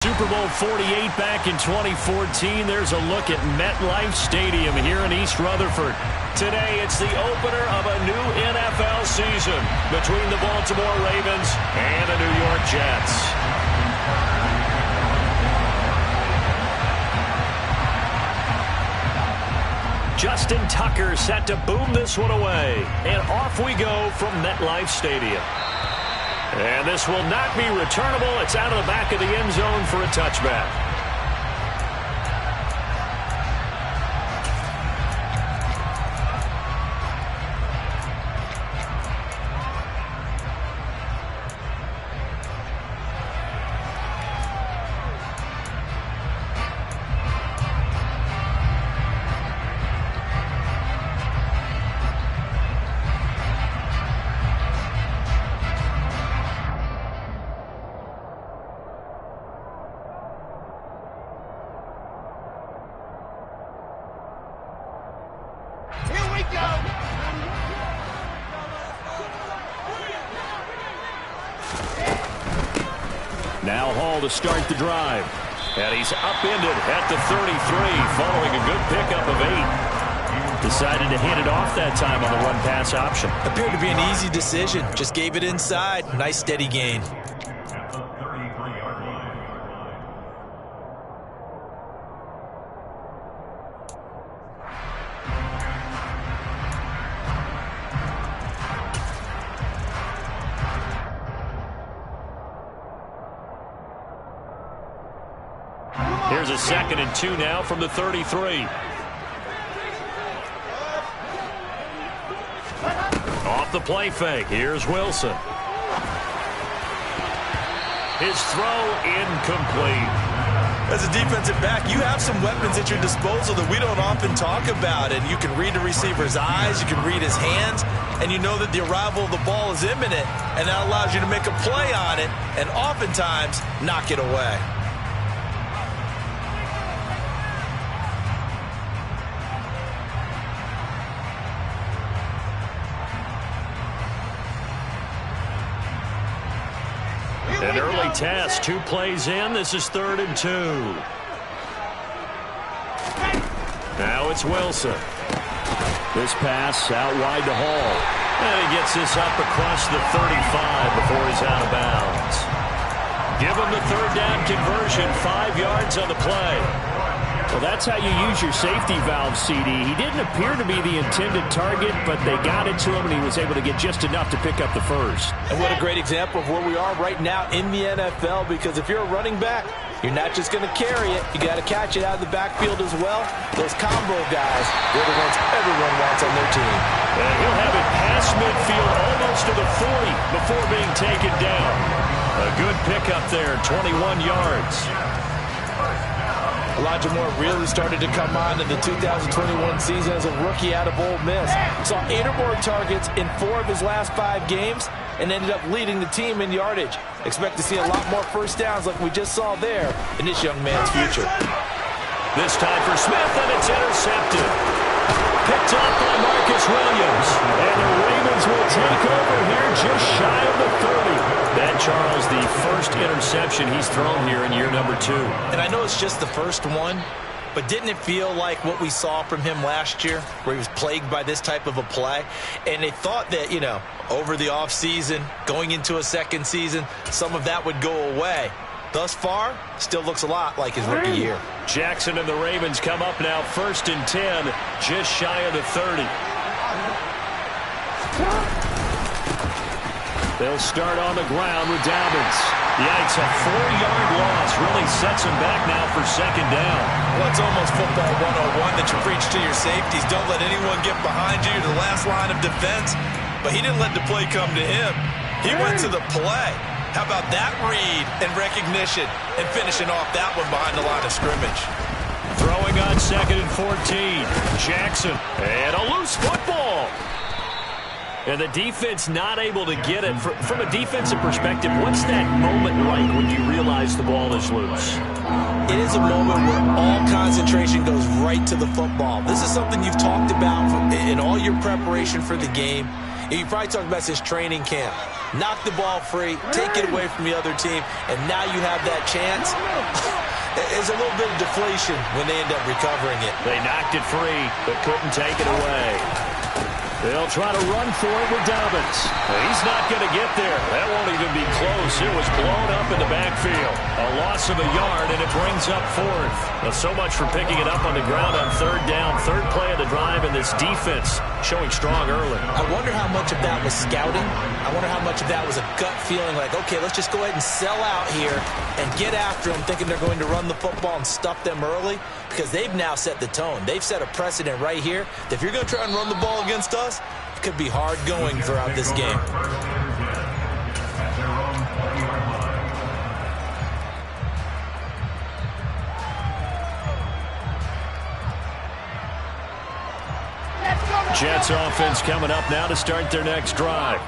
Super Bowl 48 back in 2014. There's a look at MetLife Stadium here in East Rutherford. Today, it's the opener of a new NFL season between the Baltimore Ravens and the New York Jets. Justin Tucker set to boom this one away. And off we go from MetLife Stadium. And this will not be returnable. It's out of the back of the end zone for a touchback. Now Hall to start the drive. And he's upended at the 33 following a good pickup of 8. Decided to hand it off that time on the run-pass option. Appeared to be an easy decision. Just gave it inside. Nice steady gain. Here's a 2nd and 2 now from the 33. Off the play fake. Here's Wilson. His throw incomplete. As a defensive back, you have some weapons at your disposal that we don't often talk about. And you can read the receiver's eyes, you can read his hands, and you know that the arrival of the ball is imminent, and that allows you to make a play on it and oftentimes knock it away. An early test, 2 plays in. This is 3rd and 2. Now it's Wilson. This pass out wide to Hall. And he gets this up across the 35 before he's out of bounds. Give him the 3rd down conversion, 5 yards on the play. Well, that's how you use your safety valve, CD. He didn't appear to be the intended target, but they got it to him, and he was able to get just enough to pick up the first. And what a great example of where we are right now in the NFL, because if you're a running back, you're not just going to carry it. You got to catch it out of the backfield as well. Those combo guys, they're the ones everyone wants on their team. And he'll have it past midfield almost to the 40 before being taken down. A good pickup there, 21 yards. Elijah Moore really started to come on in the 2021 season as a rookie out of Ole Miss. Saw 8 or more targets in 4 of his last 5 games and ended up leading the team in yardage. Expect to see a lot more first downs like we just saw there in this young man's future. This time for Smith, and it's intercepted. Picked up by Marcus Williams. And the Ravens will take over here just shy of the 30. That, Charles, the first interception he's thrown here in year number 2. And I know it's just the first one, but didn't it feel like what we saw from him last year, where he was plagued by this type of a play? And they thought that, you know, over the offseason, going into a second season, some of that would go away. Thus far, still looks a lot like his rookie year. Jackson and the Ravens come up now 1st and 10, just shy of the 30. They'll start on the ground with Dobbins. Yikes, a 4-yard loss really sets him back now for 2nd down. Well, it's almost football 101 that you preach to your safeties. Don't let anyone get behind you to the last line of defense. But he didn't let the play come to him. He went to the play. How about that read and recognition and finishing off that one behind the line of scrimmage? Throwing on 2nd and 14. Jackson. And a loose football. And the defense not able to get it. From a defensive perspective, what's that moment like when you realize the ball is loose? It is a moment where all concentration goes right to the football. This is something you've talked about in all your preparation for the game. You probably talked about his training camp. Knock the ball free, take it away from the other team, and now you have that chance. There's a little bit of deflation when they end up recovering it. They knocked it free, but couldn't take it away. They'll try to run for it with Dobbins. He's not going to get there. That won't even be close. It was blown up in the backfield. A loss of a yard, and it brings up fourth. Now, so much for picking it up on the ground on third down. Third play of the drive, and this defense showing strong early. I wonder how much of that was scouting. I wonder how much of that was a gut feeling like, okay, let's just go ahead and sell out here and get after them, thinking they're going to run the football and stuff them early, because they've now set the tone. They've set a precedent right here that if you're going to try and run the ball against us, it could be hard going throughout this game. Jets offense coming up now to start their next drive.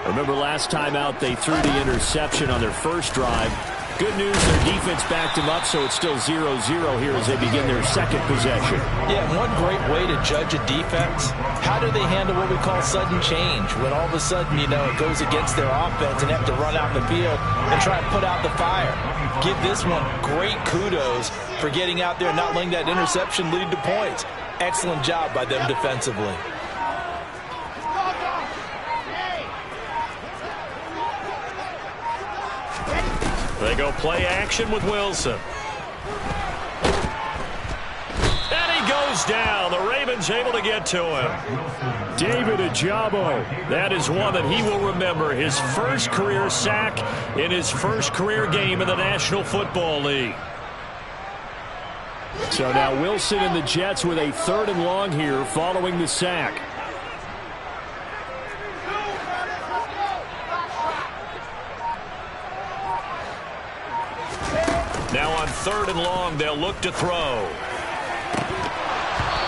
Remember last time out they threw the interception on their first drive. Good news, their defense backed them up, so it's still 0-0 here as they begin their second possession. Yeah, one great way to judge a defense, how do they handle what we call sudden change? When all of a sudden, you know, it goes against their offense and they have to run out in the field and try and put out the fire. Give this one great kudos for getting out there and not letting that interception lead to points. Excellent job by them defensively. They go play action with Wilson. And he goes down. The Ravens able to get to him. David Ojabo. That is one that he will remember. His first career sack in his first career game in the National Football League. So now Wilson and the Jets with a 3rd and long here following the sack. Now on 3rd and long, they'll look to throw.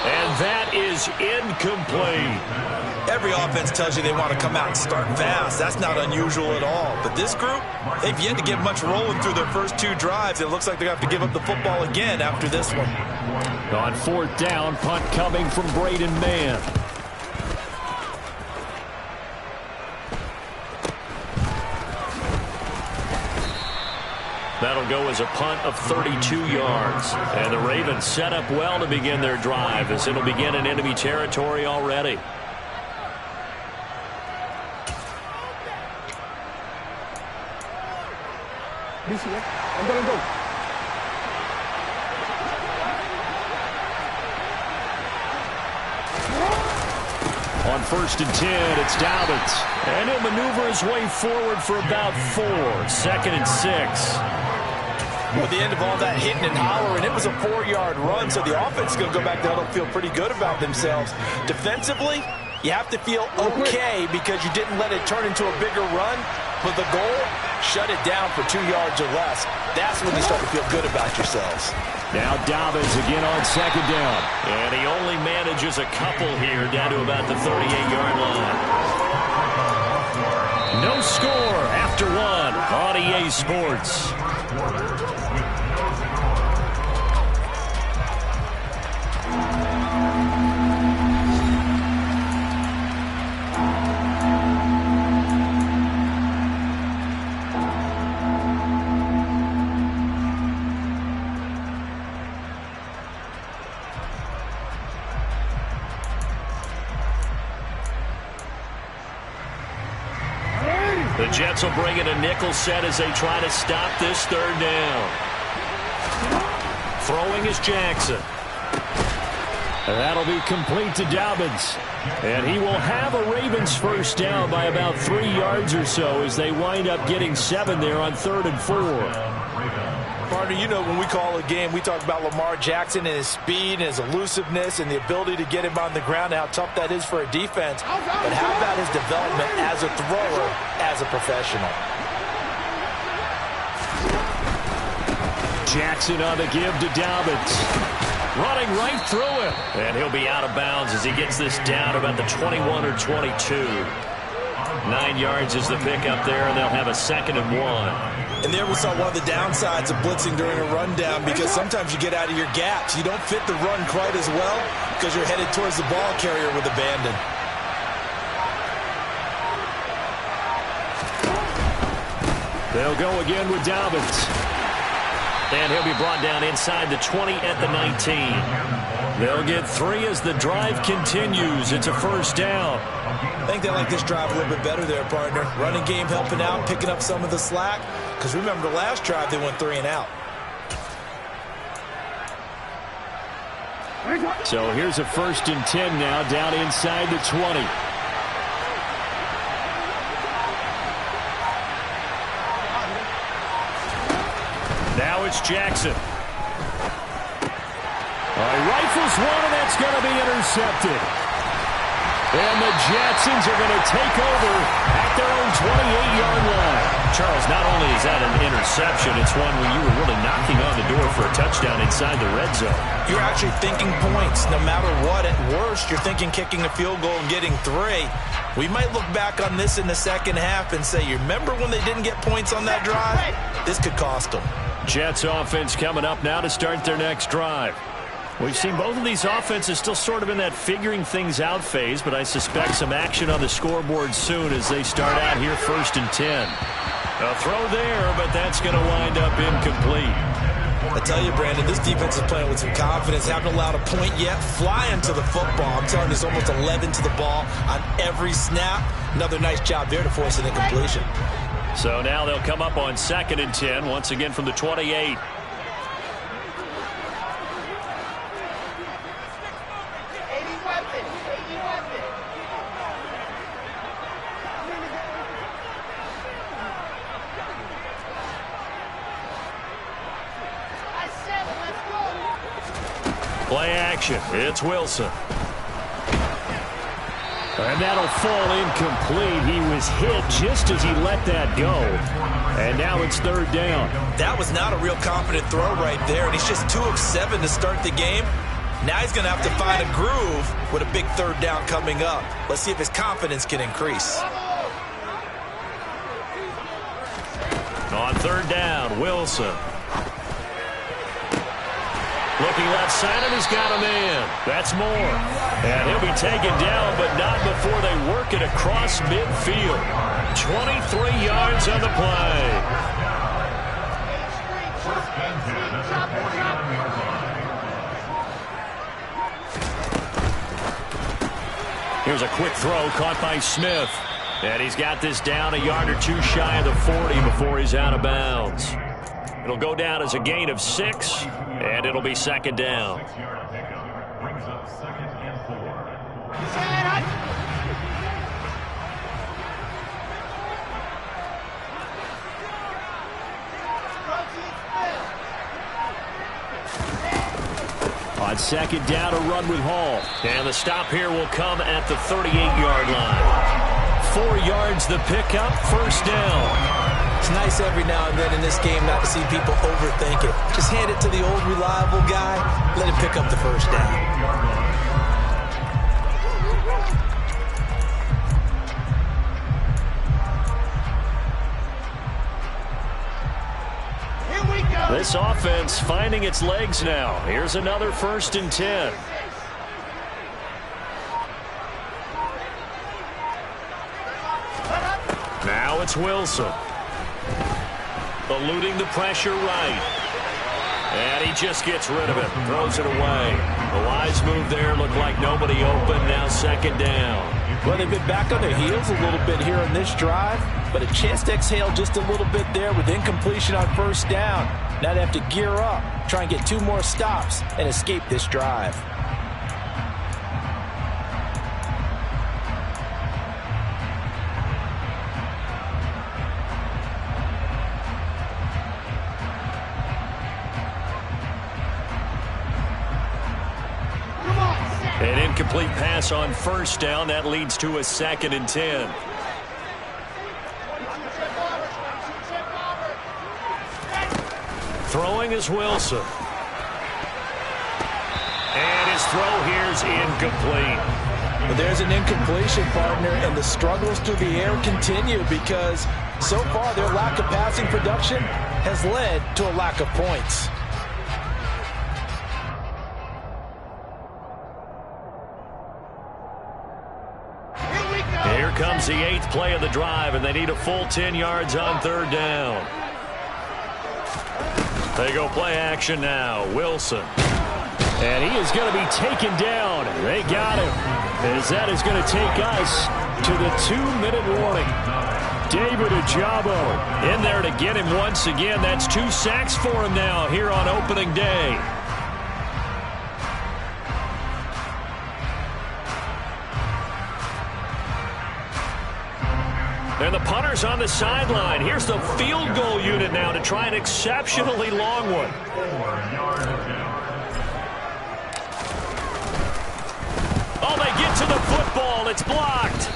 And that is incomplete. Every offense tells you they want to come out and start fast. That's not unusual at all. But this group, they've yet to get much rolling through their first 2 drives. It looks like they have to give up the football again after this one. On 4th down, punt coming from Braden Mann. That'll go as a punt of 32 yards. And the Ravens set up well to begin their drive as it'll begin in enemy territory already. I'm going to go. On 1st and 10, it's Dobbins. And he'll maneuver his way forward for about 4. 2nd and 6. With the end of all that hitting and hollering, it was a 4-yard run, so the offense is going to go back there and feel pretty good about themselves. Defensively, you have to feel okay because you didn't let it turn into a bigger run. But the goal, shut it down for 2 yards or less. That's when you start to feel good about yourselves. Now Dobbins again on 2nd down. And he only manages a couple here down to about the 38-yard line. No score after 1 on EA Sports. The Jets will bring in a nickel set as they try to stop this 3rd down. Throwing is Jackson. And that'll be complete to Dobbins. And he will have a Ravens 1st down by about 3 yards or so as they wind up getting 7 there on 3rd and 4. Partner, you know when we call a game, we talk about Lamar Jackson and his speed and his elusiveness and the ability to get him on the ground, how tough that is for a defense. But how about his development as a thrower, as a professional? Jackson on the give to Dobbins. Running right through him. And he'll be out of bounds as he gets this down about the 21 or 22. 9 yards is the pickup there, and they'll have a 2nd and 1. And there we saw one of the downsides of blitzing during a rundown, because sometimes you get out of your gaps. You don't fit the run quite as well because you're headed towards the ball carrier with abandon. They'll go again with Dobbins. And he'll be brought down inside the 20 at the 19. They'll get 3 as the drive continues. It's a first down. I think they like this drive a little bit better there, partner. Running game helping out, picking up some of the slack. Because remember, the last drive they went 3 and out. So here's a 1st and 10 now, down inside the 20. Now it's Jackson. He rifles one, and that's going to be intercepted. And the Jetsons are going to take over at their own 28-yard line. Charles, not only is that an interception, it's one where you were really knocking on the door for a touchdown inside the red zone. You're actually thinking points. No matter what, at worst, you're thinking kicking a field goal and getting 3. We might look back on this in the second half and say, you remember when they didn't get points on that drive? This could cost them. Jets offense coming up now to start their next drive. We've seen both of these offenses still sort of in that figuring things out phase, but I suspect some action on the scoreboard soon as they start out here 1st and 10. A throw there, but that's going to wind up incomplete. I tell you, Brandon, this defense is playing with some confidence. Haven't allowed a point yet. Flying to the football. I'm telling you, it's almost 11 to the ball on every snap. Another nice job there to force an incompletion. So now they'll come up on 2nd and 10, once again from the 28. Play action. It's Wilson. And that'll fall incomplete. He was hit just as he let that go. And now it's 3rd down. That was not a real confident throw right there. And he's just 2 of 7 to start the game. Now he's going to have to find a groove with a big 3rd down coming up. Let's see if his confidence can increase. On 3rd down, Wilson. Looking left side, and he's got a man. That's Moore. And he'll be taken down, but not before they work it across midfield. 23 yards on the play. Here's a quick throw caught by Smith. And he's got this down a yard or 2 shy of the 40 before he's out of bounds. It'll go down as a gain of 6, and it'll be 2nd down. On 2nd down, a run with Hall. And the stop here will come at the 38-yard line. 4 yards the pickup, 1st down. It's nice every now and then in this game not to see people overthink it. Just hand it to the old reliable guy. Let him pick up the 1st down. Here we go. This offense finding its legs now. Here's another 1st and 10. Now it's Wilson. Eluding the pressure right. And he just gets rid of it. Throws it away. A wise move there. Looked like nobody open. Now 2nd down. Well, they've been back on their heels a little bit here on this drive, but a chance to exhale just a little bit there with incompletion on 1st down. Now they have to gear up, try and get 2 more stops, and escape this drive. An incomplete pass on 1st down. That leads to a 2nd and 10. Throwing is Wilson. And his throw here's incomplete. But there's an incompletion, partner, and the struggles through the air continue because so far their lack of passing production has led to a lack of points. comes the 8th play of the drive, and they need a full 10 yards on 3rd down. They go play action now. Wilson. And he is going to be taken down. They got him. As that is going to take us to the 2-minute warning. David Ojabo in there to get him once again. That's 2 sacks for him now here on opening day. And the punter's on the sideline. Here's the field goal unit now to try an exceptionally long one. Oh, they get to the football. It's blocked.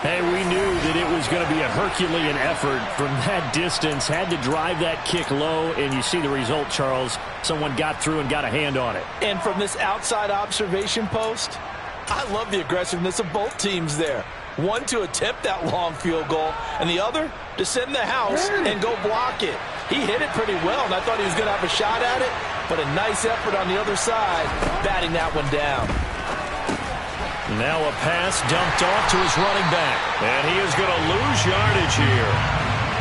Hey, we knew that it was going to be a Herculean effort from that distance. Had to drive that kick low, and you see the result, Charles. Someone got through and got a hand on it. And from this outside observation post, I love the aggressiveness of both teams there. One to attempt that long field goal, and the other to sit in the house and go block it. He hit it pretty well, and I thought he was going to have a shot at it, but a nice effort on the other side, batting that one down. Now a pass dumped off to his running back, and he is going to lose yardage here.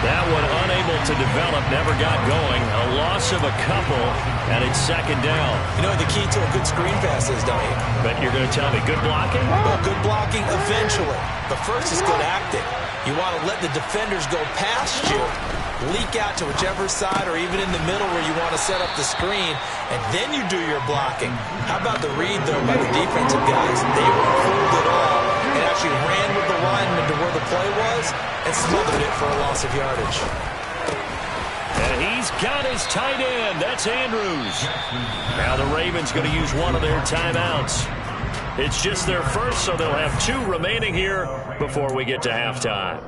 That one unable to develop, never got going. A loss of a couple, and it's 2nd down. You know what the key to a good screen pass is, don't you? But you're going to tell me good blocking? Well, good blocking eventually. But first is good acting. You want to let the defenders go past you, leak out to whichever side or even in the middle where you want to set up the screen, and then you do your blocking. How about the read, though, by the defensive guys? They weren't fooled at all and actually ran with the lineman to where the play was and smothered it for a loss of yardage. And he's got his tight end. That's Andrews. Now the Ravens going to use one of their timeouts. It's just their first, so they'll have 2 remaining here before we get to halftime.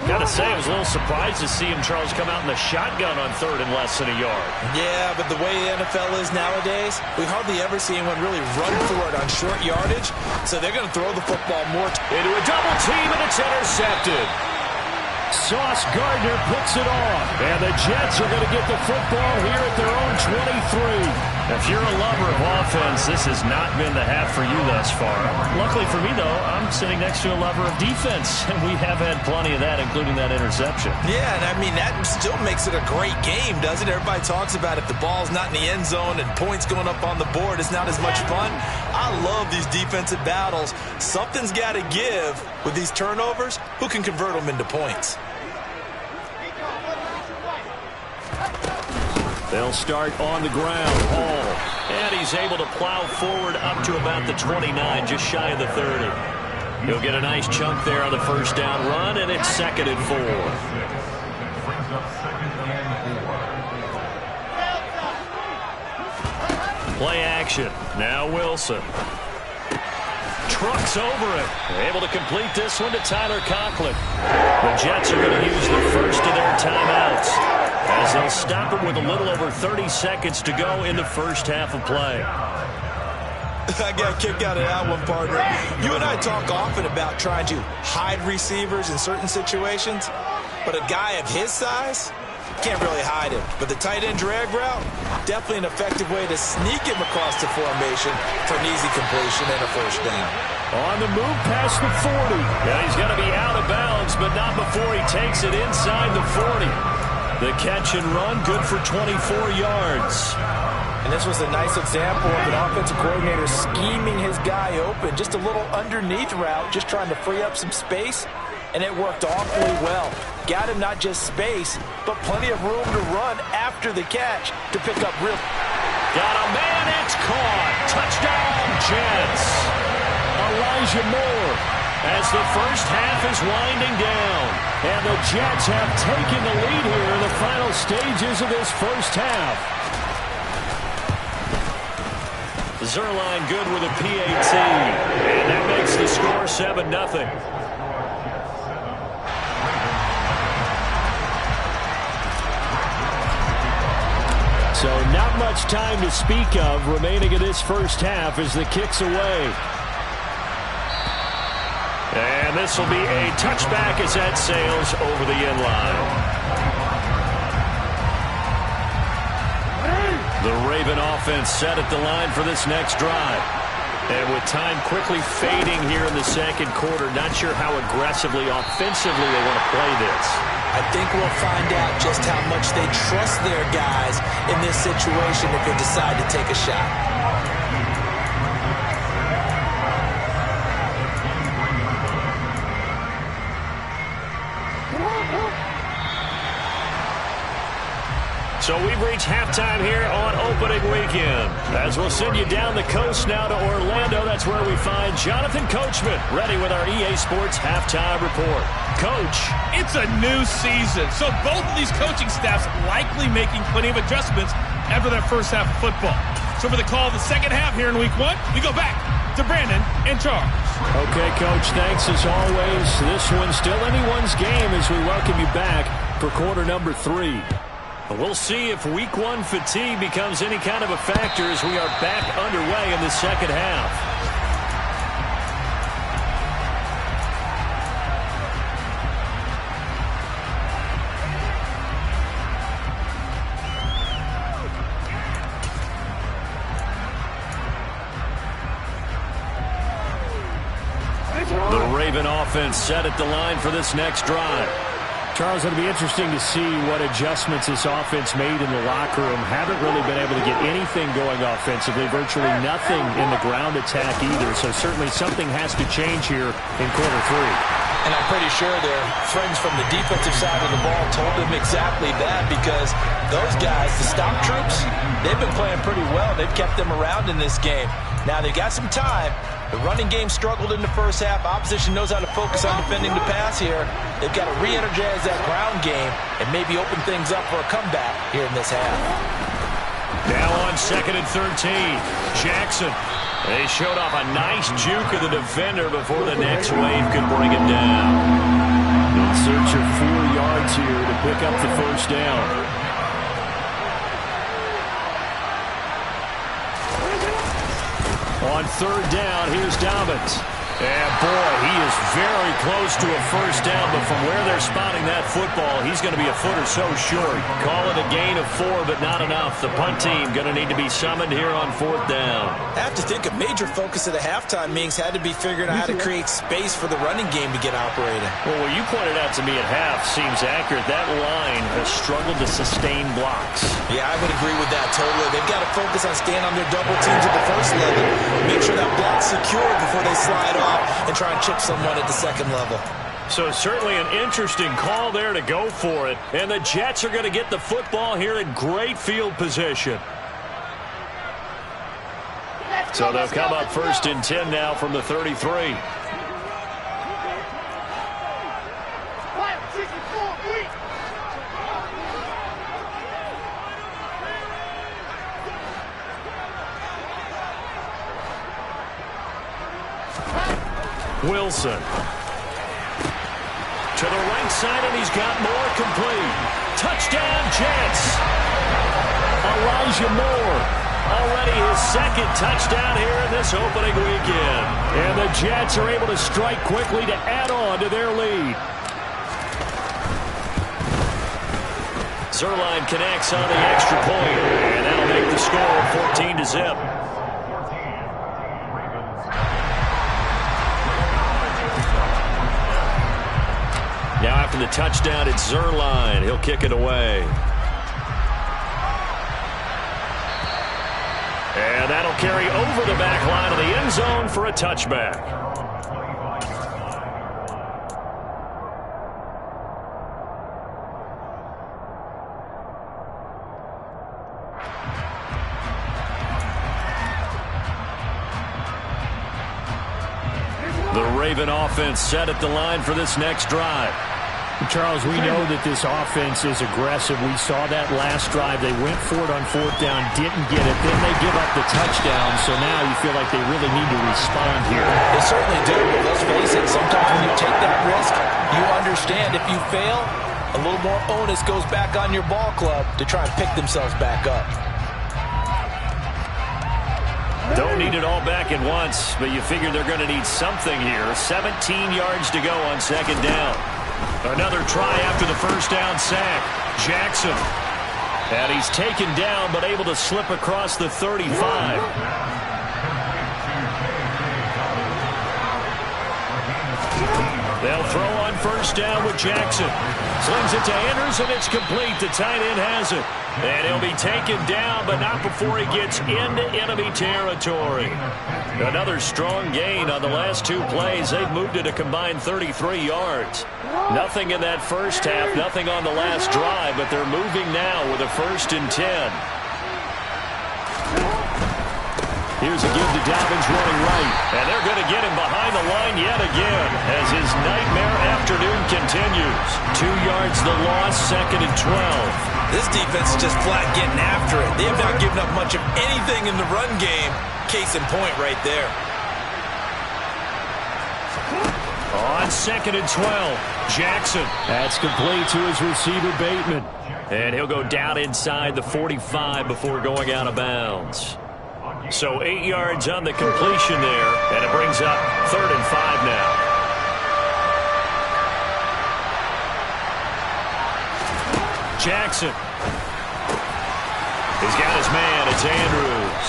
Gotta say, I was a little surprised to see him, Charles, come out in the shotgun on 3rd and less than a yard. Yeah, but the way the NFL is nowadays, we hardly ever see anyone really run for it on short yardage, so they're going to throw the football more into a double team, and it's intercepted. Sauce Gardner puts it off, and the Jets are going to get the football here at their own 23. If you're a lover of offense, this has not been the half for you thus far. Luckily for me, though, I'm sitting next to a lover of defense, and we have had plenty of that, including that interception. Yeah, and I mean, that still makes it a great game, doesn't it? Everybody talks about if the ball's not in the end zone and points going up on the board, it's not as much fun. I love these defensive battles. Something's got to give with these turnovers. Who can convert them into points? They'll start on the ground. Hall. And he's able to plow forward up to about the 29, just shy of the 30. He'll get a nice chunk there on the 1st down run, and it's 2nd and 4. Play action. Now Wilson. Trucks over it. Able to complete this one to Tyler Conklin. The Jets are going to use the first of their timeouts, as they'll stop it with a little over 30 seconds to go in the first half of play. I got a kick out of that one, partner. You and I talk often about trying to hide receivers in certain situations, but a guy of his size can't really hide him. But the tight end drag route, definitely an effective way to sneak him across the formation for an easy completion and a 1st down. On the move past the 40. Yeah, he's going to be out of bounds, but not before he takes it inside the 40. The catch and run, good for 24 yards. And this was a nice example of an offensive coordinator scheming his guy open. Just a little underneath route, just trying to free up some space, and it worked awfully well. Got him not just space, but plenty of room to run after the catch to pick up real. Got a man, it's caught. Touchdown, Jets. Elijah Moore, as the first half is winding down. And the Jets have taken the lead here in the final stages of this first half. Zerline good with a PAT. And that makes the score 7-0. So not much time to speak of remaining in this first half as the kick's away. And this will be a touchback as that sails over the end line. The Raven offense set at the line for this next drive. And with time quickly fading here in the second quarter, not sure how aggressively, offensively they want to play this. I think we'll find out just how much they trust their guys in this situation if they decide to take a shot. So we've reached halftime here on opening weekend. As we'll send you down the coast now to Orlando, that's where we find Jonathan Coachman ready with our EA Sports halftime report. Coach. It's a new season, so both of these coaching staffs likely making plenty of adjustments after that first half of football. So for the call of the second half here in week one, we go back to Brandon and Charles. Okay, Coach, thanks as always. This one's still anyone's game as we welcome you back for quarter number 3. We'll see if week one fatigue becomes any kind of a factor as we are back underway in the second half. The Raven offense set at the line for this next drive. Charles, it'll be interesting to see what adjustments this offense made in the locker room. Haven't really been able to get anything going offensively, virtually nothing in the ground attack either. So certainly something has to change here in quarter 3. And I'm pretty sure their friends from the defensive side of the ball told them exactly that, because those guys, the stop troops, they've been playing pretty well. They've kept them around in this game. Now they've got some time. The running game struggled in the first half. Opposition knows how to focus on defending the pass here. They've got to re-energize that ground game and maybe open things up for a comeback here in this half. Now on 2nd and 13, Jackson. They showed off a nice juke of the defender before the next wave could bring him down. In search of 4 yards here to pick up the first down. On 3rd down, here's Dobbins. And boy, he is very close to a first down, but from where they're spotting that football, he's going to be a foot or so short. Call it a gain of 4, but not enough. The punt team going to need to be summoned here on 4th down. I have to think a major focus of the halftime meetings had to be figuring out how to create space for the running game to get operating. Well, what you pointed out to me at half seems accurate. That line has struggled to sustain blocks. Yeah, I would agree with that totally. They've got to focus on staying on their double teams at the first level. Make sure that block's secure before they slide off and try and chip someone at the second level. So certainly an interesting call there to go for it. And the Jets are going to get the football here in great field position. So they'll come up 1st and 10 now from the 33. Wilson to the right side, and he's got more complete. Touchdown, Jets. Elijah Moore, already his 2nd touchdown here in this opening weekend. And the Jets are able to strike quickly to add on to their lead. Zuerlein connects on the extra point, and that'll make the score 14-0. Now after the touchdown, it's Zuerlein. He'll kick it away. And that'll carry over the back line of the end zone for a touchback. The Raven offense set at the line for this next drive. Charles, we know that this offense is aggressive. We saw that last drive. They went for it on 4th down, didn't get it. Then they give up the touchdown. So now you feel like they really need to respond here. They certainly do. But let's face it, sometimes when you take that risk, you understand if you fail, a little more onus goes back on your ball club to try and pick themselves back up. Don't need it all back at once, but you figure they're going to need something here. 17 yards to go on 2nd down. Another try after the first down sack. Jackson. And he's taken down, but able to slip across the 35. They'll throw on first down with Jackson. Slings it to Andrews, and it's complete. The tight end has it. And he'll be taken down, but not before he gets into enemy territory. Another strong gain on the last two plays. They've moved it a combined 33 yards. Nothing in that first half, nothing on the last drive, but they're moving now with a 1st and 10. Here's a give to Dobbins running right. And they're going to get him behind the line yet again as his nightmare afternoon continues. 2 yards the loss, 2nd and 12. This defense is just flat getting after it. They have not given up much of anything in the run game. Case in point right there. On 2nd and 12, Jackson. That's complete to his receiver, Bateman. And he'll go down inside the 45 before going out of bounds. So 8 yards on the completion there, and it brings up 3rd and 5 now. Jackson. He's got his man. It's Andrews.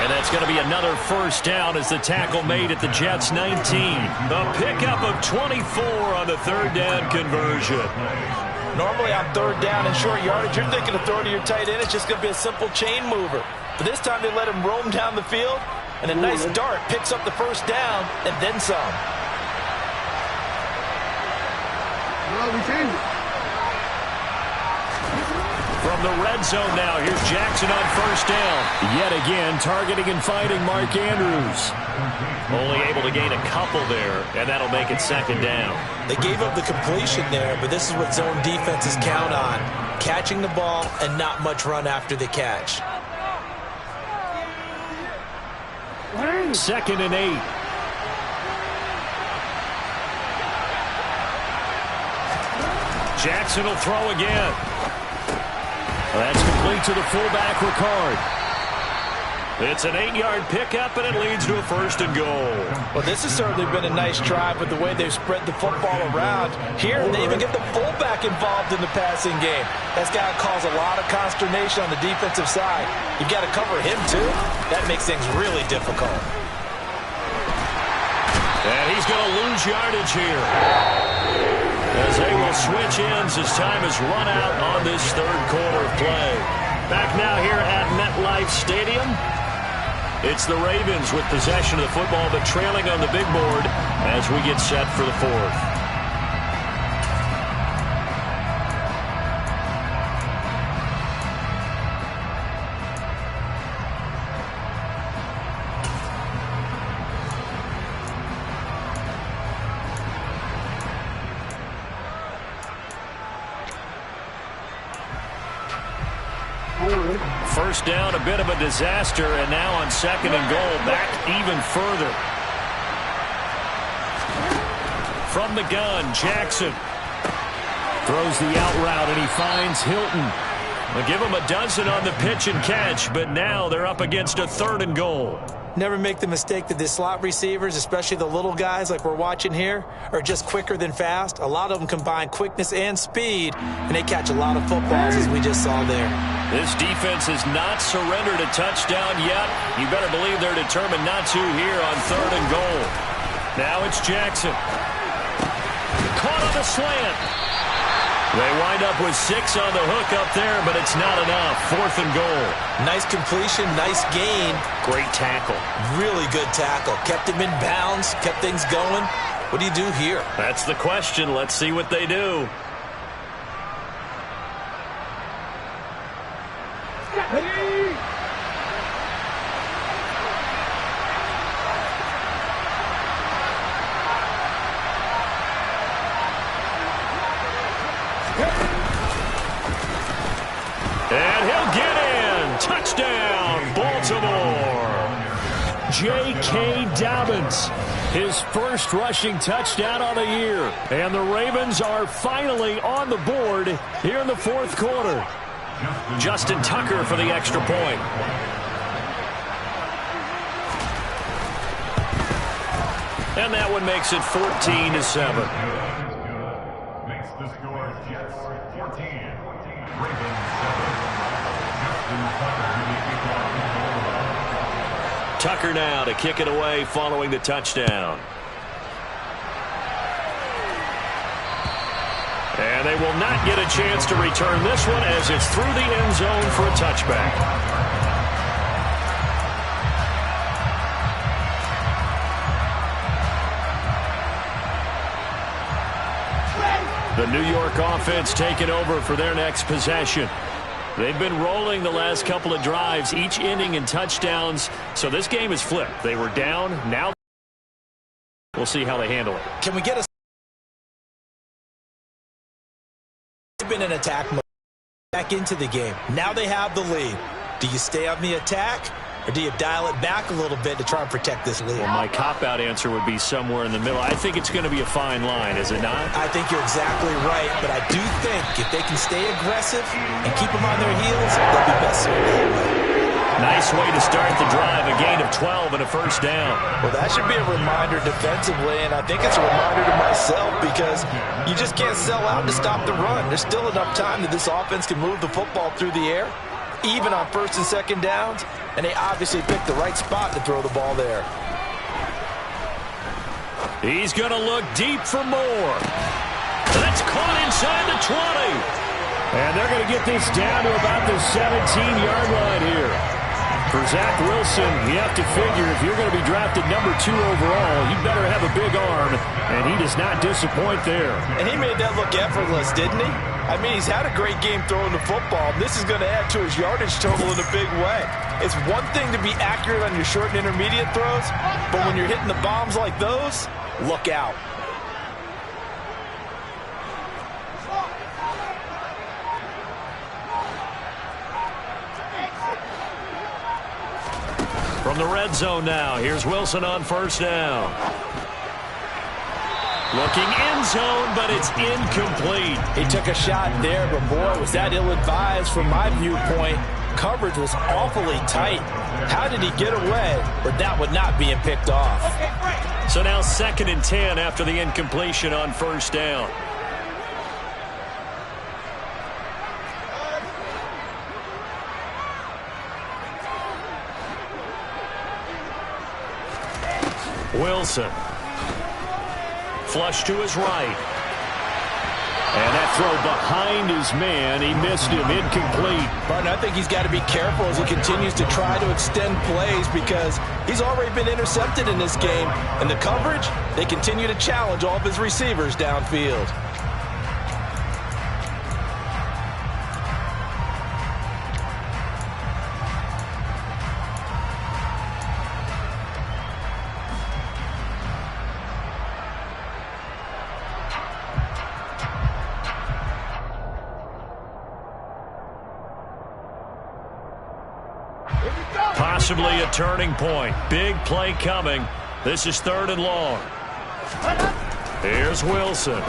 And that's going to be another first down as the tackle made at the Jets' 19. A pickup of 24 on the 3rd down conversion. Normally on 3rd down and short yardage, you're thinking of throwing to your tight end. It's just going to be a simple chain mover. But this time they let him roam down the field, and a nice dart picks up the first down and then some. Well, we changed it. From the red zone now, here's Jackson on first down. Yet again, targeting and fighting Mark Andrews. Only able to gain a couple there, and that'll make it 2nd down. They gave up the completion there, but this is what zone defenses count on. Catching the ball and not much run after the catch. 2nd and 8. Jackson will throw again. That's complete to the fullback, Ricard. It's an 8-yard pickup, and it leads to a 1st and goal. Well, this has certainly been a nice drive with the way they've spread the football around. Here, they even get the fullback involved in the passing game. That's got to cause a lot of consternation on the defensive side. You've got to cover him, too. That makes things really difficult. And he's going to lose yardage here, as they will switch ends as time has run out on this 3rd quarter of play. Back now here at MetLife Stadium. It's the Ravens with possession of the football, but trailing on the big board as we get set for the 4th. First down, a bit of a disaster, and now on 2nd and goal, back even further. From the gun, Jackson throws the out route, and he finds Hilton. They'll give him a dozen on the pitch and catch, but now they're up against a 3rd and goal. Never make the mistake that the slot receivers, especially the little guys like we're watching here, are just quicker than fast. A lot of them combine quickness and speed, and they catch a lot of footballs, as we just saw there. This defense has not surrendered a touchdown yet. You better believe they're determined not to here on 3rd and goal. Now it's Jackson. Caught on the slant. They wind up with 6 on the hook up there, but it's not enough. 4th and goal. Nice completion, nice gain. Great tackle. Really good tackle. Kept him in bounds, kept things going. What do you do here? That's the question. Let's see what they do. And he'll get in. Touchdown, Baltimore. J.K. Dobbins, his first rushing touchdown on the year. And the Ravens are finally on the board here in the 4th quarter. Justin Tucker for the extra point. And that one makes it 14-7. Tucker now to kick it away following the touchdown. they will not get a chance to return this one as it's through the end zone for a touchback. The New York offense taking over for their next possession. They've been rolling the last couple of drives, each ending in touchdowns. So this game is flipped. They were down. Now we'll see how they handle it. Can we get a... They've been in attack mode back into the game. Now they have the lead. Do you stay on the attack? Or do you dial it back a little bit to try and protect this lead? Well, my cop-out answer would be somewhere in the middle. I think it's going to be a fine line, is it not? I think you're exactly right, but I do think if they can stay aggressive and keep them on their heels, they'll be best suited that way. Nice way to start the drive, a gain of 12 and a first down. Well, that should be a reminder defensively, and I think it's a reminder to myself because you just can't sell out to stop the run. There's still enough time that this offense can move the football through the air, even on first and second downs, and they obviously picked the right spot to throw the ball there. He's going to look deep for more. That's caught inside the 20. And they're going to get this down to about the 17-yard line here. For Zach Wilson, you have to figure if you're going to be drafted number 2 overall, you better have a big arm, and he does not disappoint there. And he made that look effortless, didn't he? I mean, he's had a great game throwing the football. This is going to add to his yardage total in a big way. It's one thing to be accurate on your short and intermediate throws, but when you're hitting the bombs like those, look out. From the red zone now, here's Wilson on first down. Looking end zone, but it's incomplete. He took a shot there, but boy, was that ill-advised from my viewpoint. Coverage was awfully tight. How did he get away? But that would not being picked off. So now 2nd and 10 after the incompletion on first down. Wilson. Flush to his right. And that throw behind his man. He missed him. Incomplete. Martin, I think he's got to be careful as he continues to try to extend plays because he's already been intercepted in this game. And the coverage, they continue to challenge all of his receivers downfield. Possibly a turning point. Big play coming. This is 3rd and long. Here's Wilson.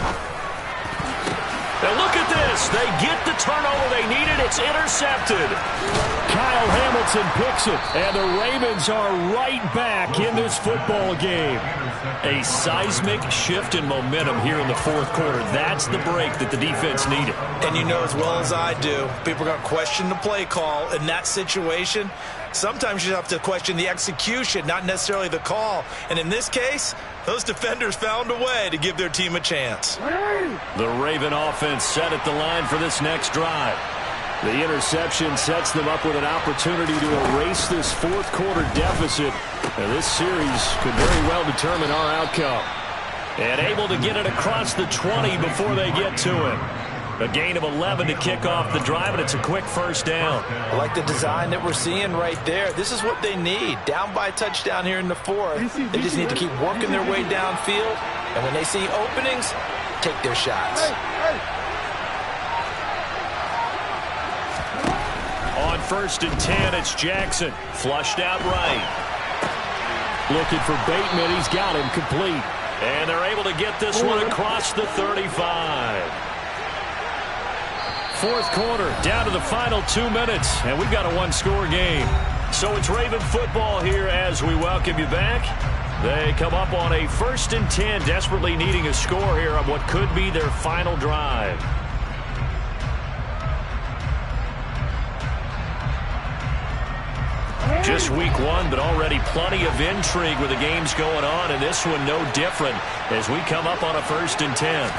Now look at this. They get the turnover they needed. It's intercepted. Kyle Hamilton picks it, and the Ravens are right back in this football game. A seismic shift in momentum here in the 4th quarter. That's the break that the defense needed. And you know as well as I do, people are going to question the play call in that situation. Sometimes you have to question the execution, not necessarily the call. And in this case, those defenders found a way to give their team a chance. The Raven offense set at the line for this next drive. The interception sets them up with an opportunity to erase this 4th quarter deficit. And this series could very well determine our outcome. And able to get it across the 20 before they get to him. A gain of 11 to kick off the drive, and it's a quick first down. I like the design that we're seeing right there. This is what they need. Down by a touchdown here in the 4th. They just need to keep working their way downfield. And when they see openings, take their shots. On 1st and 10, it's Jackson. Flushed out right. Looking for Bateman. He's got him complete. And they're able to get this one across the 35. 4th quarter, down to the final 2 minutes, and we've got a 1-score game. So it's Raven football here as we welcome you back. They come up on a 1st and 10, desperately needing a score here on what could be their final drive. Just week 1, but already plenty of intrigue with the games going on, and this one no different as we come up on a 1st and 10.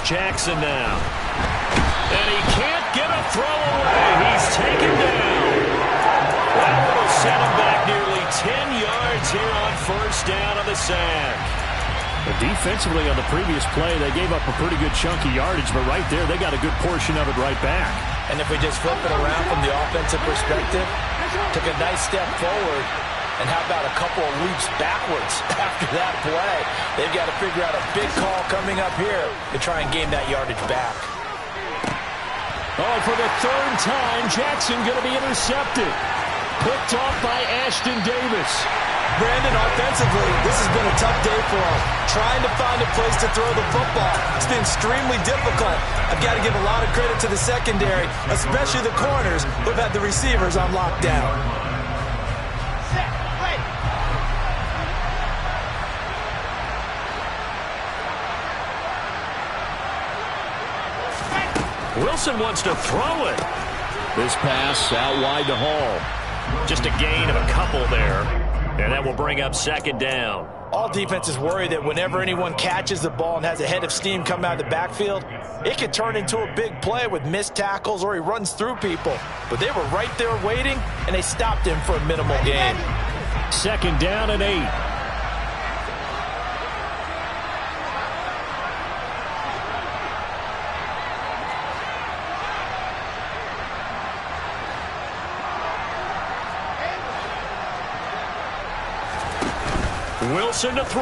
Jackson now. And he can't get a throw away. He's taken down. That will set him back nearly 10 yards here on first down on the sack. Defensively on the previous play, they gave up a pretty good chunk of yardage, but right there, they got a good portion of it right back. And if we just flip it around from the offensive perspective, took a nice step forward, and how about a couple of leaps backwards after that play? They've got to figure out a big call coming up here to try and gain that yardage back. Oh, for the third time, Jackson going to be intercepted. Picked off by Ashton Davis. Brandon, offensively, this has been a tough day for him. Trying to find a place to throw the football. It's been extremely difficult. I've got to give a lot of credit to the secondary, especially the corners who've had the receivers on lockdown. Wilson wants to throw it. This pass out wide to Hall. Just a gain of a couple there. And that will bring up second down. All defenses worry that whenever anyone catches the ball and has a head of steam come out of the backfield, it could turn into a big play with missed tackles or he runs through people. But they were right there waiting, and they stopped him for a minimal gain. Second down and 8. Wilson to throw.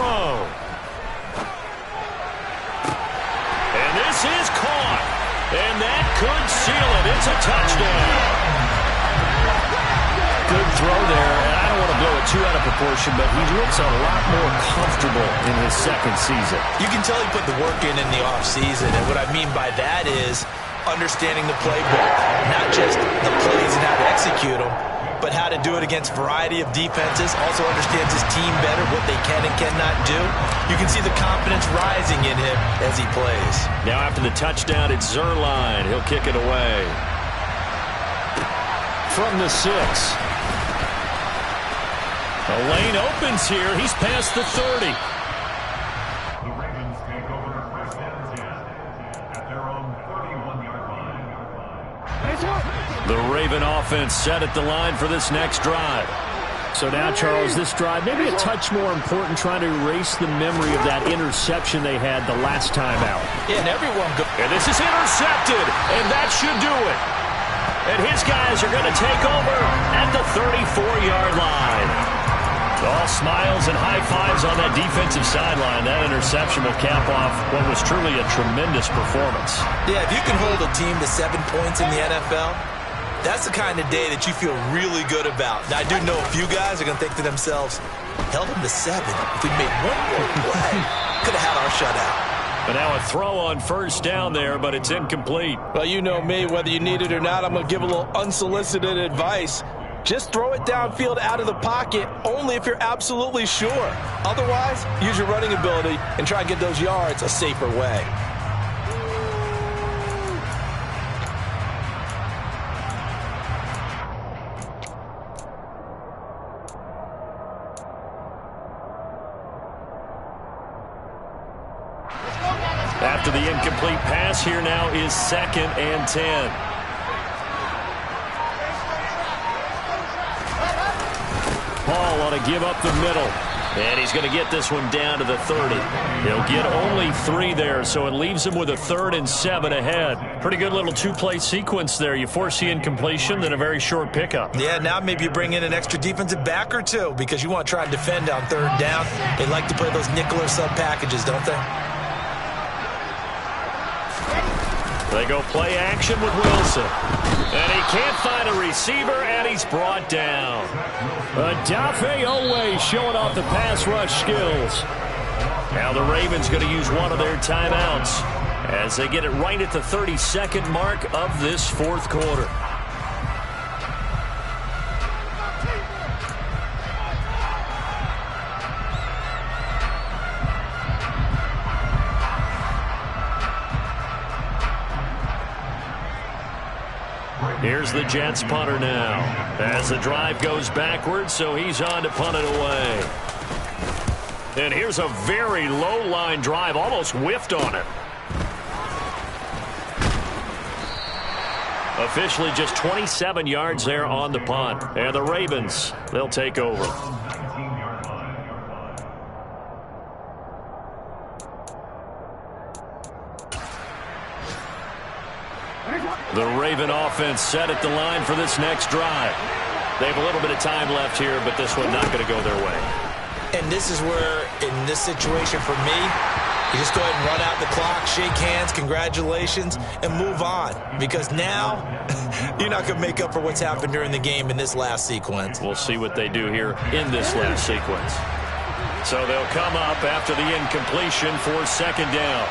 And this is caught. And that could seal it. It's a touchdown. Good throw there. And I don't want to blow it too out of proportion, but he looks a lot more comfortable in his second season. You can tell he put the work in the offseason. And what I mean by that is understanding the playbook. Not just the plays and how to execute them, but how to do it against a variety of defenses. Also understands his team better, what they can and cannot do. You can see the confidence rising in him as he plays. Now after the touchdown, it's Zuerlein. He'll kick it away. From the 6. The lane opens here. He's past the 30. The Ravens take over first and 10 at their own 31-yard line. The Raven offense set at the line for this next drive. So now, Charles, this drive, maybe a touch more important, trying to erase the memory of that interception they had the last time out. Yeah, and everyone goes. And this is intercepted, and that should do it. And his guys are going to take over at the 34-yard line. All smiles and high fives on that defensive sideline. That interception will cap off what was truly a tremendous performance. Yeah, if you can hold a team to 7 points in the NFL, that's the kind of day that you feel really good about. Now, I do know a few guys are going to think to themselves, held them to 7. If we made one more play, could have had our shutout. But now a throw on first down there, but it's incomplete. Well, you know me, whether you need it or not, I'm going to give a little unsolicited advice. Just throw it downfield out of the pocket only if you're absolutely sure. Otherwise, use your running ability and try and get those yards a safer way. After the incomplete pass, here now is second and 10. Paul ought to give up the middle. And he's going to get this one down to the 30. He'll get only 3 there, so it leaves him with a 3rd and 7 ahead. Pretty good little 2-play sequence there. You force the incompletion, then a very short pickup. Yeah, now maybe you bring in an extra defensive back or two because you want to try and defend on 3rd down. They like to play those nickel or sub packages, don't they? They go play action with Wilson. And he can't find a receiver, and he's brought down. Odafe Oweh showing off the pass rush skills. Now the Ravens going to use one of their timeouts as they get it right at the 32nd mark of this 4th quarter. Here's the Jets punter now as the drive goes backwards, so he's on to punt it away. And here's a very low line drive, almost whiffed on it. Officially just 27 yards there on the punt. And the Ravens, they'll take over. The Raven offense set at the line for this next drive. They have a little bit of time left here, but this one not going to go their way. And this is where, in this situation for me, you just go ahead and run out the clock, shake hands, congratulations, and move on. Because now, you're not going to make up for what's happened during the game in this last sequence. We'll see what they do here in this last sequence. So they'll come up after the incompletion for second down.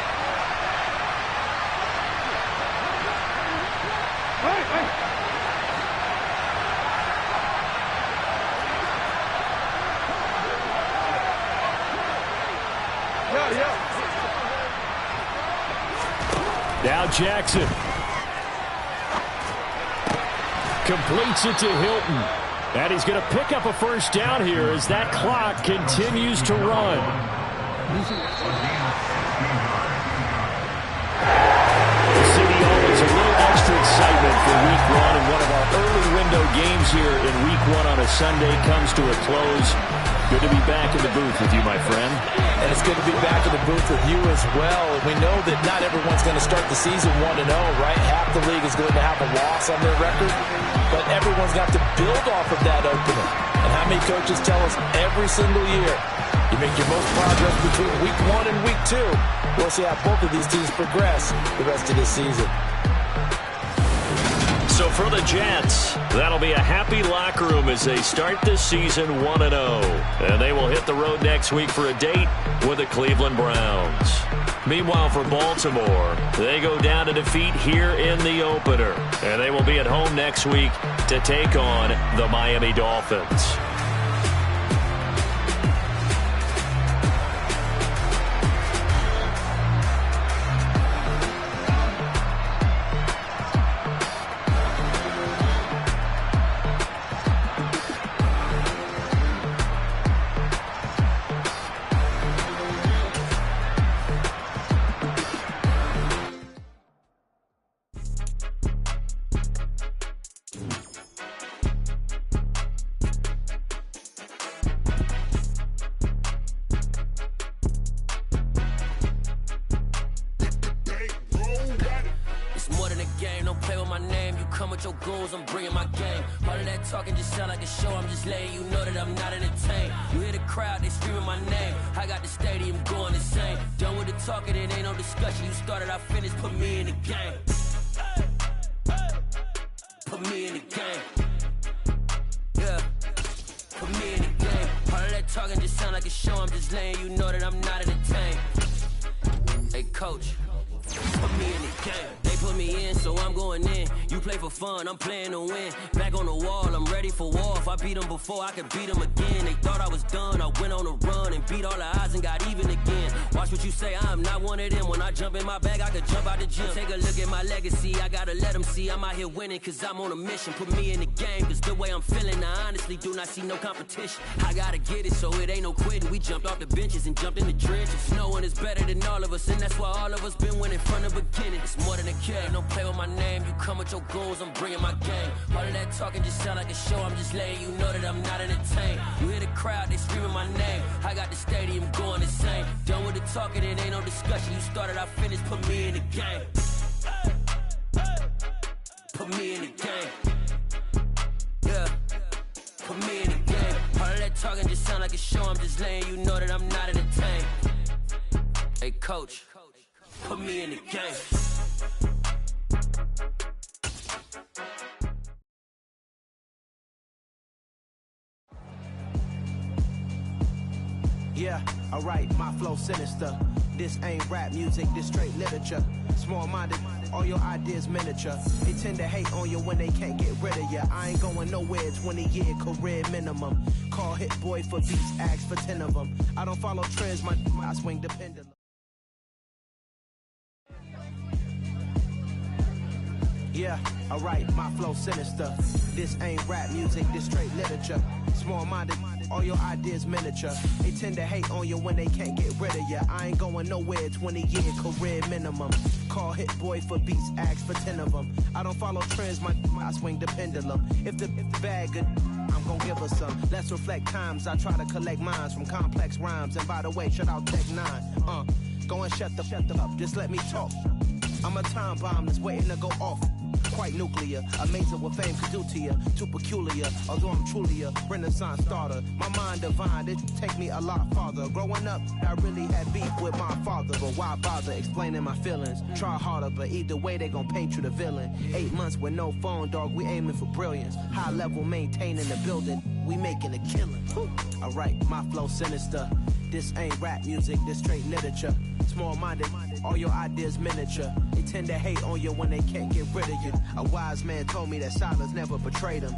Now Jackson completes it to Hilton. And he's going to pick up a first down here as that clock continues to run. City always a little extra excitement for Week 1, and one of our early window games here in Week 1 on a Sunday comes to a close. Good to be back in the booth with you, my friend. And it's good to be back in the booth with you as well. We know that not everyone's going to start the season 1-0, right? Half the league is going to have a loss on their record, but everyone's going to have to build off of that opener. And how many coaches tell us every single year, you make your most progress between Week 1 and Week 2. We'll see how both of these teams progress the rest of this season. So for the Jets, that'll be a happy locker room as they start this season 1-0. And they will hit the road next week for a date with the Cleveland Browns. Meanwhile, for Baltimore, they go down to defeat here in the opener. And they will be at home next week to take on the Miami Dolphins. I'm playing to win. Back on the wall, I'm ready for war. If I beat them before, I could beat them again. They thought I was done. I went on a run and beat all the odds and got even again. Watch what you say, I'm not one of them. When I jump in my bag, I could jump out the gym. Take a look at my legacy. I gotta let them see I'm out here winning, cause I'm on a mission. Put me in the game, cause the way I'm feeling, I honestly do not see no competition. I gotta get it, so it ain't no quitting. We jumped off the benches and jumped in the trenches. No one is better than all of us, and that's why all of us been winning from the beginning. It's more than a game. Don't play with my name. You come with your goals, I'm bringing my game. All of that talking just sound like a show. I'm just letting you know that I'm not entertained. You hear the crowd, they screaming my name. I got the stadium going insane. Done with the talking, it ain't no discussion. You started, I finished, put me in the game. Put me in the game. Yeah. Put me in the game. All of that talking just sound like a show. I'm just letting you know that I'm not entertained. Hey, coach, put me in the game. Yeah, alright, my flow sinister. This ain't rap music, this straight literature. Small-minded, all your ideas miniature. They tend to hate on you when they can't get rid of you. I ain't going nowhere, 20-year career minimum. Call Hit Boy for beats, ask for 10 of them. I don't follow trends, I swing the pendulum. Yeah, alright, my flow sinister. This ain't rap music, this straight literature. Small-minded, all your ideas miniature. They tend to hate on you when they can't get rid of you. I ain't going nowhere, 20-year career minimum. Call Hit Boy for beats, ask for 10 of them. I don't follow trends, I swing the pendulum. If the bag good, I'm gon' give her some. Let's reflect times, I try to collect minds from complex rhymes. And by the way, shout out Tech 9. Go and shut the up, just let me talk. I'm a time bomb that's waiting to go off. Quite nuclear, amazing what fame could do to you. Too peculiar, although I'm truly a renaissance starter. My mind divine, it take me a lot farther. Growing up, I really had beef with my father, but why bother explaining my feelings? Try harder, but either way they gon' paint you the villain. 8 months with no phone, dog, we aiming for brilliance. High level maintaining the building, we making a killing. Alright, my flow sinister. This ain't rap music, this straight literature. Small-minded, all your ideas miniature. They tend to hate on you when they can't get rid of you. A wise man told me that silence never betrayed him.